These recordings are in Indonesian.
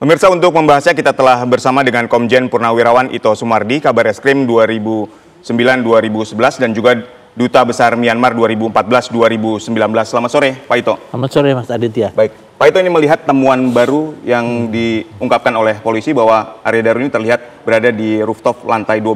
Pemirsa, untuk membahasnya kita telah bersama dengan Komjen Purnawirawan Ito Sumardi, Kabar Eskrim 2009-2011 dan juga Duta Besar Myanmar 2014-2019. Selamat sore, Pak Ito. Selamat sore, Mas Aditya. Baik, Pak Ito, ini melihat temuan baru yang diungkapkan oleh polisi bahwa Arya Daru ini terlihat berada di rooftop lantai 12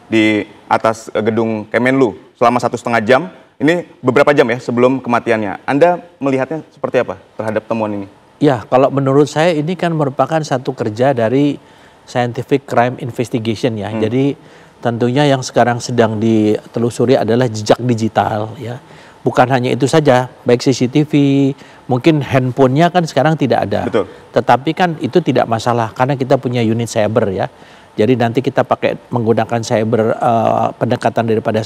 di atas gedung Kemenlu selama 1,5 jam. Ini beberapa jam ya sebelum kematiannya. Anda melihatnya seperti apa terhadap temuan ini? Ya, kalau menurut saya ini kan merupakan satu kerja dari Scientific Crime Investigation ya. Jadi tentunya yang sekarang sedang ditelusuri adalah jejak digital ya. Bukan hanya itu saja, baik CCTV, mungkin handphonenya kan sekarang tidak ada. Betul. Tetapi kan itu tidak masalah karena kita punya unit cyber ya. Jadi nanti kita pakai menggunakan cyber pendekatan daripada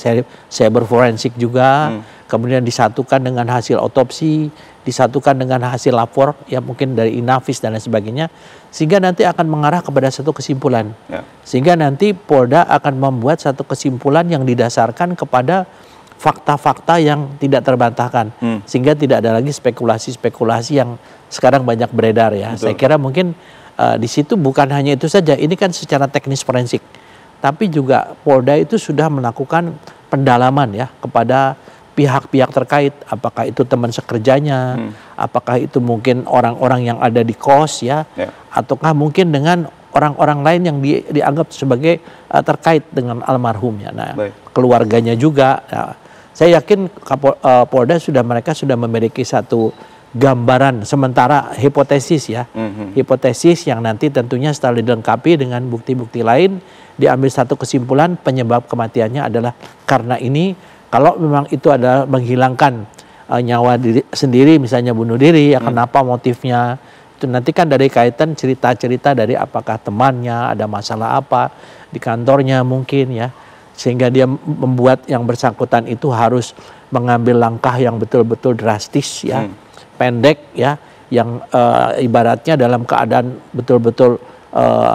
cyber forensik juga, kemudian disatukan dengan hasil otopsi, disatukan dengan hasil lapor ya mungkin dari Inavis dan lain sebagainya, sehingga nanti akan mengarah kepada satu kesimpulan. Ya. Sehingga nanti Polda akan membuat satu kesimpulan yang didasarkan kepada fakta-fakta yang tidak terbantahkan, sehingga tidak ada lagi spekulasi-spekulasi yang sekarang banyak beredar ya. Betul. Saya kira mungkin di situ bukan hanya itu saja, ini kan secara teknis forensik, tapi juga Polda itu sudah melakukan pendalaman ya kepada pihak-pihak terkait, apakah itu teman sekerjanya, apakah itu mungkin orang-orang yang ada di kos ya, ataukah mungkin dengan orang-orang lain yang dianggap sebagai terkait dengan almarhum ya. Nah, keluarganya juga. Nah, saya yakin Polda mereka sudah memiliki satu gambaran sementara hipotesis ya, hipotesis yang nanti tentunya setelah dilengkapi dengan bukti-bukti lain diambil satu kesimpulan penyebab kematiannya adalah karena ini. Kalau memang itu adalah menghilangkan nyawa diri sendiri, misalnya bunuh diri, ya kenapa motifnya itu nanti kan dari kaitan cerita-cerita dari apakah temannya ada masalah apa di kantornya mungkin ya, sehingga dia membuat yang bersangkutan itu harus mengambil langkah yang betul-betul drastis ya. Pendek ya, yang ibaratnya dalam keadaan betul-betul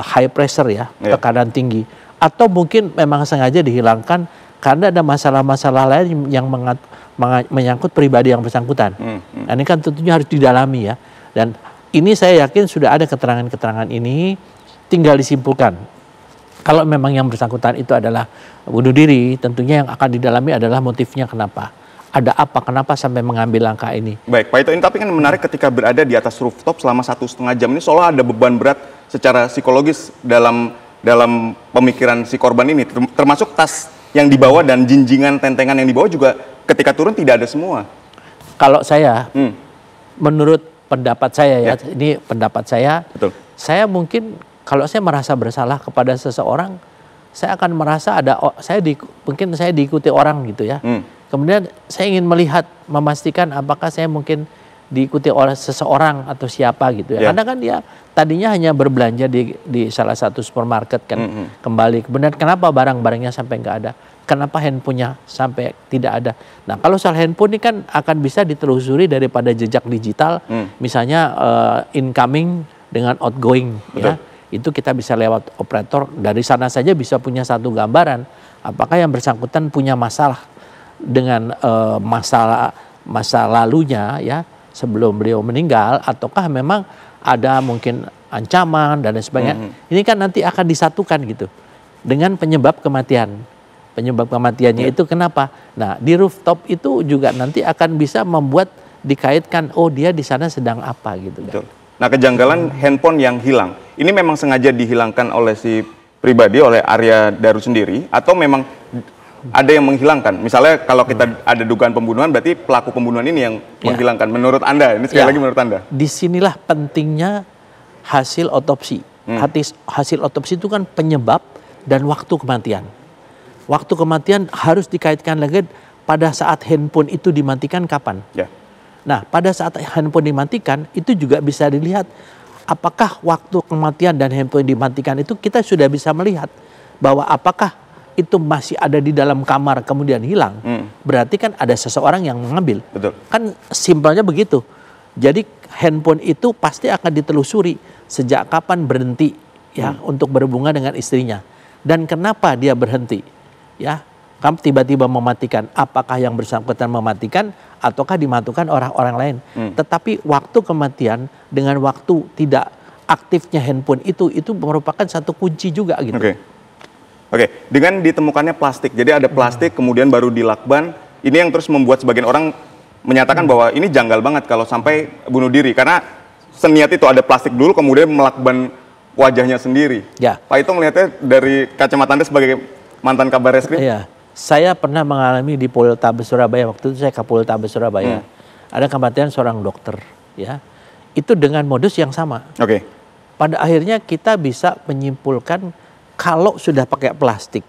high pressure ya, tekanan tinggi, atau mungkin memang sengaja dihilangkan karena ada masalah-masalah lain yang menyangkut pribadi yang bersangkutan. Nah, ini kan tentunya harus didalami ya, dan ini saya yakin sudah ada keterangan-keterangan ini, tinggal disimpulkan. Kalau memang yang bersangkutan itu adalah bunuh diri, tentunya yang akan didalami adalah motifnya kenapa. Ada apa, kenapa sampai mengambil langkah ini? Baik, Pak Ito, ini tapi kan menarik ketika berada di atas rooftop selama 1,5 jam ini seolah ada beban berat secara psikologis dalam pemikiran si korban ini, termasuk tas yang dibawa dan jinjingan tentengan yang dibawa juga ketika turun tidak ada semua. Kalau saya, menurut pendapat saya ya, ini pendapat saya, saya mungkin kalau saya merasa bersalah kepada seseorang, saya akan merasa mungkin saya diikuti orang gitu ya. Kemudian saya ingin memastikan apakah saya mungkin diikuti oleh seseorang atau siapa gitu ya. Karena kan dia tadinya hanya berbelanja di salah satu supermarket kan, kembali. Kemudian kenapa barang-barangnya sampai nggak ada? Kenapa handphonenya sampai tidak ada? Nah, kalau soal handphone ini kan akan bisa ditelusuri daripada jejak digital, misalnya incoming dengan outgoing ya. Itu kita bisa lewat operator, dari sana saja bisa punya satu gambaran apakah yang bersangkutan punya masalah dengan masa lalunya ya sebelum beliau meninggal, ataukah memang ada mungkin ancaman dan lain sebagainya. Ini kan nanti akan disatukan gitu dengan penyebab kematian. Penyebab kematiannya itu kenapa? Nah, di rooftop itu juga nanti akan bisa membuat dikaitkan, oh dia di sana sedang apa gitu. Betul. Nah, kejanggalan handphone yang hilang ini memang sengaja dihilangkan oleh si pribadi, oleh Arya Daru sendiri, atau memang ada yang menghilangkan? Misalnya kalau kita ada dugaan pembunuhan, berarti pelaku pembunuhan ini yang menghilangkan. Menurut Anda, ini sekali lagi menurut Anda? Disinilah pentingnya hasil otopsi. Hasil otopsi itu kan penyebab dan waktu kematian. Waktu kematian harus dikaitkan lagi pada saat handphone itu dimatikan kapan. Nah, pada saat handphone dimatikan itu juga bisa dilihat apakah waktu kematian dan handphone dimatikan itu kita sudah bisa melihat bahwa apakah itu masih ada di dalam kamar kemudian hilang, berarti kan ada seseorang yang mengambil. Betul. Kan simpelnya begitu. Jadi handphone itu pasti akan ditelusuri sejak kapan berhenti ya untuk berhubungan dengan istrinya dan kenapa dia berhenti ya. Kamu tiba-tiba mematikan, apakah yang bersangkutan mematikan ataukah dimatikan orang-orang lain. Tetapi waktu kematian dengan waktu tidak aktifnya handphone itu merupakan satu kunci juga gitu. Oke, dengan ditemukannya plastik, jadi ada plastik kemudian baru dilakban, ini yang terus membuat sebagian orang menyatakan bahwa ini janggal banget kalau sampai bunuh diri, karena seniat itu ada plastik dulu kemudian melakban wajahnya sendiri. Ya. Pak Ito melihatnya dari kacamata Anda sebagai mantan kabar reskrim? Iya, saya pernah mengalami di Poltabes Surabaya, waktu itu saya Kapoltabes Surabaya, ada kematian seorang dokter, ya, itu dengan modus yang sama. Pada akhirnya kita bisa menyimpulkan kalau sudah pakai plastik,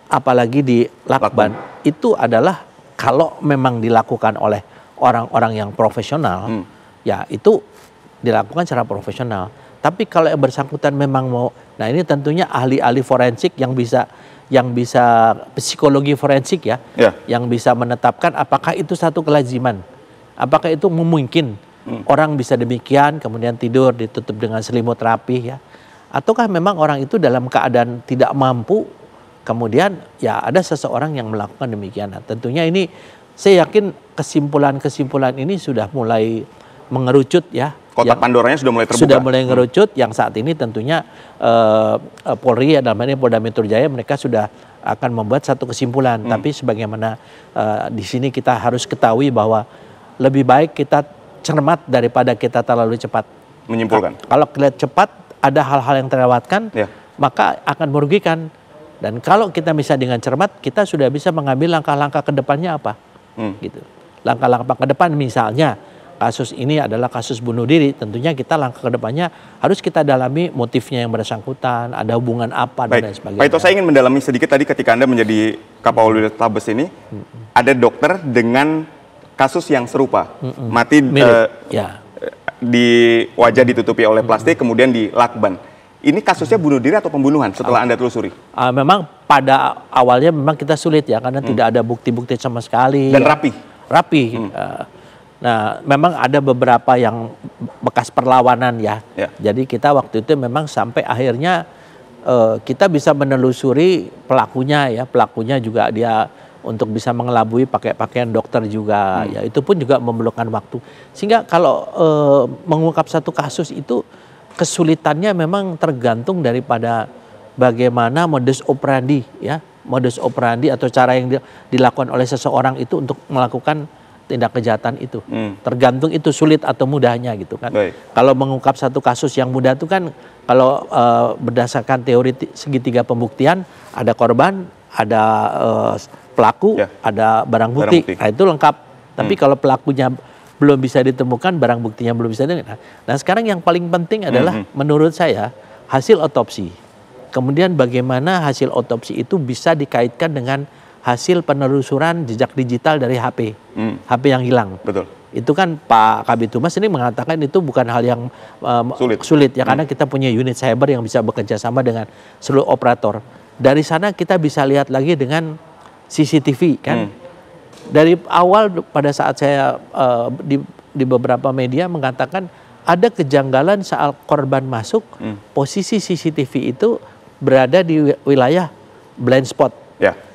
apalagi di lakban, itu adalah kalau memang dilakukan oleh orang-orang yang profesional, ya itu dilakukan secara profesional. Tapi kalau yang bersangkutan memang mau, nah ini tentunya ahli-ahli forensik yang bisa psikologi forensik ya, yang bisa menetapkan apakah itu satu kelaziman, apakah itu memungkinkan orang bisa demikian, kemudian tidur ditutup dengan selimut rapih ya, ataukah memang orang itu dalam keadaan tidak mampu, kemudian ya ada seseorang yang melakukan demikian. Nah, tentunya ini saya yakin kesimpulan-kesimpulan ini sudah mulai mengerucut ya. Kotak Pandoranya sudah mulai terbuka. Sudah mulai mengerucut, yang saat ini tentunya Polri dalam hal ini Polda Metro Jaya mereka sudah akan membuat satu kesimpulan. Tapi sebagaimana di sini kita harus ketahui bahwa lebih baik kita cermat daripada kita terlalu cepat menyimpulkan. Kalau kita cepat ada hal-hal yang terlewatkan, maka akan merugikan. Dan kalau kita bisa dengan cermat, kita sudah bisa mengambil langkah-langkah ke depannya apa. Gitu. Langkah-langkah ke depan misalnya kasus ini adalah kasus bunuh diri, tentunya kita langkah ke depannya harus kita dalami motifnya yang bersangkutan, ada hubungan apa dan lain sebagainya. Pak Ito, saya ingin mendalami sedikit tadi ketika Anda menjadi Kapoltabes ini, ada dokter dengan kasus yang serupa, mati di wajah ditutupi oleh plastik kemudian dilakban. Ini kasusnya bunuh diri atau pembunuhan setelah Anda telusuri? Memang pada awalnya memang kita sulit ya, karena tidak ada bukti-bukti sama sekali. Dan rapi? Rapi. Nah, memang ada beberapa yang bekas perlawanan ya. Jadi kita waktu itu memang sampai akhirnya kita bisa menelusuri pelakunya ya. Pelakunya juga dia untuk bisa mengelabui pakai pakaian dokter juga. Ya, itu pun juga memerlukan waktu. Sehingga kalau mengungkap satu kasus itu kesulitannya memang tergantung daripada bagaimana modus operandi ya. Modus operandi atau cara yang dilakukan oleh seseorang itu untuk melakukan tindak kejahatan itu. Tergantung itu sulit atau mudahnya gitu kan. Kalau mengungkap satu kasus yang mudah itu kan kalau berdasarkan teori segitiga pembuktian, ada korban, ada pelaku, ada barang bukti. Nah, itu lengkap. Tapi kalau pelakunya belum bisa ditemukan, barang buktinya belum bisa ditemukan. Nah, sekarang yang paling penting adalah menurut saya hasil otopsi. Kemudian bagaimana hasil otopsi itu bisa dikaitkan dengan hasil penelusuran jejak digital dari HP, HP yang hilang. Betul. Itu kan Pak Kabid Humas ini mengatakan itu bukan hal yang sulit ya, karena kita punya unit cyber yang bisa bekerja sama dengan seluruh operator. Dari sana kita bisa lihat lagi dengan CCTV kan. Dari awal pada saat saya di beberapa media mengatakan ada kejanggalan saat korban masuk, posisi CCTV itu berada di wilayah blind spot.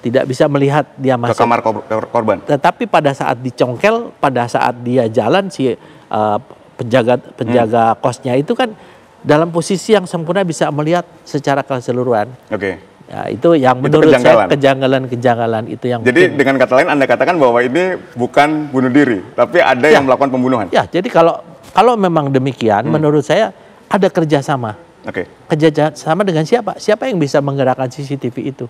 Tidak bisa melihat dia masuk ke kamar korban. Tetapi pada saat dicongkel, pada saat dia jalan si penjaga kosnya itu kan dalam posisi yang sempurna bisa melihat secara keseluruhan. Ya, itu yang menurut saya kejanggalan itu yang. Jadi dengan kata lain Anda katakan bahwa ini bukan bunuh diri, tapi ada yang melakukan pembunuhan. Ya, jadi kalau memang demikian, menurut saya ada kerjasama. Kerjasama dengan siapa? Siapa yang bisa menggerakkan CCTV itu?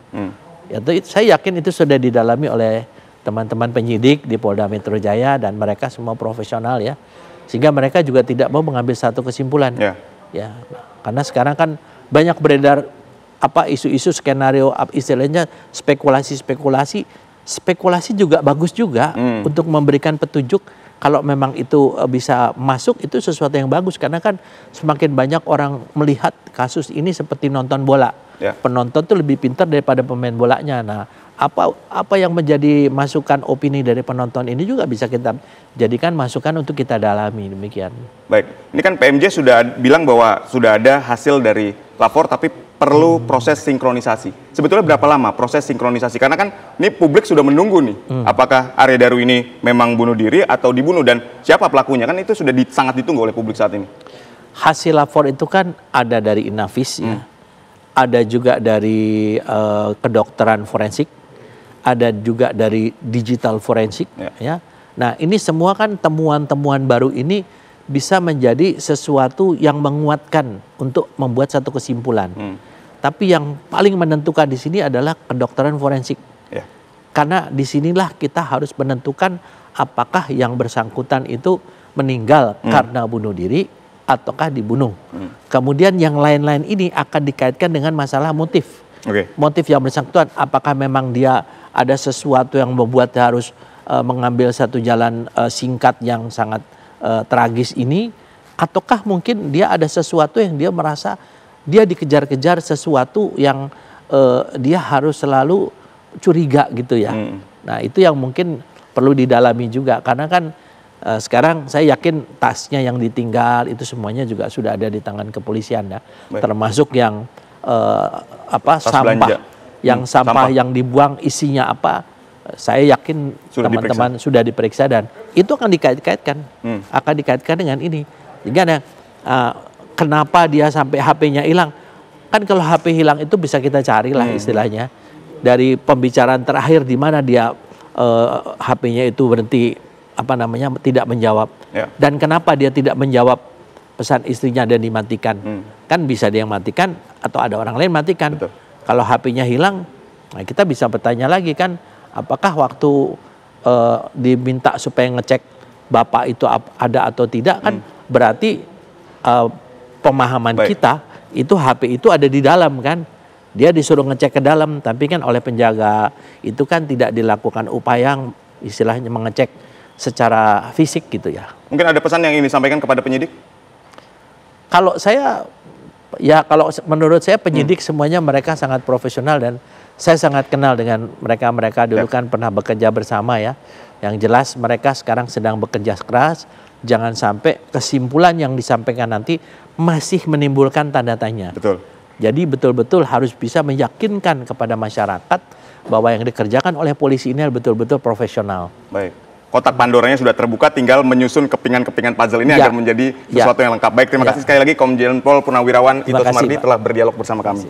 Ya, saya yakin itu sudah didalami oleh teman-teman penyidik di Polda Metro Jaya dan mereka semua profesional ya, sehingga mereka juga tidak mau mengambil satu kesimpulan. Ya, karena sekarang kan banyak beredar isu-isu skenario, istilahnya spekulasi juga bagus juga untuk memberikan petunjuk. Kalau memang itu bisa masuk, itu sesuatu yang bagus karena kan semakin banyak orang melihat kasus ini seperti nonton bola. Penonton tuh lebih pintar daripada pemain bolanya. Nah, apa yang menjadi masukan opini dari penonton ini juga bisa kita jadikan masukan untuk kita dalami, demikian. Baik, ini kan PMJ sudah bilang bahwa sudah ada hasil dari lapor tapi perlu proses sinkronisasi. Sebetulnya berapa lama proses sinkronisasi? Karena kan ini publik sudah menunggu nih, apakah Arya Daru ini memang bunuh diri atau dibunuh dan siapa pelakunya? Kan itu sudah sangat ditunggu oleh publik saat ini. hasil lapor itu kan ada dari Inavis ya, ada juga dari kedokteran forensik, ada juga dari digital forensik ya. Nah, ini semua kan temuan-temuan baru ini bisa menjadi sesuatu yang menguatkan untuk membuat satu kesimpulan. Tapi yang paling menentukan di sini adalah kedokteran forensik. Karena disinilah kita harus menentukan apakah yang bersangkutan itu meninggal karena bunuh diri ataukah dibunuh. Kemudian yang lain-lain ini akan dikaitkan dengan masalah motif. Motif yang bersangkutan, apakah memang dia ada sesuatu yang membuat dia harus mengambil satu jalan singkat yang sangat tragis ini, ataukah mungkin dia ada sesuatu yang dia merasa dia dikejar-kejar sesuatu yang dia harus selalu curiga gitu ya. Nah, itu yang mungkin perlu didalami juga, karena kan sekarang saya yakin tasnya yang ditinggal itu semuanya juga sudah ada di tangan kepolisian ya. Termasuk yang sampah, sampah yang dibuang isinya apa, saya yakin teman-teman sudah diperiksa dan itu akan dikaitkan dengan ini. Jadi kenapa dia sampai HP-nya hilang? Kan kalau HP hilang itu bisa kita carilah istilahnya dari pembicaraan terakhir di mana dia HP-nya itu berhenti tidak menjawab. Dan kenapa dia tidak menjawab pesan istrinya dan dimatikan? Kan bisa dia yang matikan atau ada orang lain matikan. Kalau HP-nya hilang, nah kita bisa bertanya lagi kan, apakah waktu diminta supaya ngecek bapak itu ada atau tidak, kan berarti pemahaman kita itu HP itu ada di dalam kan. Dia disuruh ngecek ke dalam, tapi kan oleh penjaga itu kan tidak dilakukan upaya yang istilahnya mengecek secara fisik gitu ya. Mungkin ada pesan yang ingin disampaikan kepada penyidik? Kalau menurut saya penyidik semuanya mereka sangat profesional dan saya sangat kenal dengan mereka dulu kan pernah bekerja bersama ya. Yang jelas mereka sekarang sedang bekerja keras, jangan sampai kesimpulan yang disampaikan nanti masih menimbulkan tanda tanya. Jadi betul-betul harus bisa meyakinkan kepada masyarakat bahwa yang dikerjakan oleh polisi ini betul-betul profesional. Baik. Kotak Pandoranya sudah terbuka, tinggal menyusun kepingan-kepingan puzzle ini agar menjadi sesuatu yang lengkap. Baik, terima kasih sekali lagi Komjen Pol Purnawirawan Ito Sumardi telah berdialog bersama kami.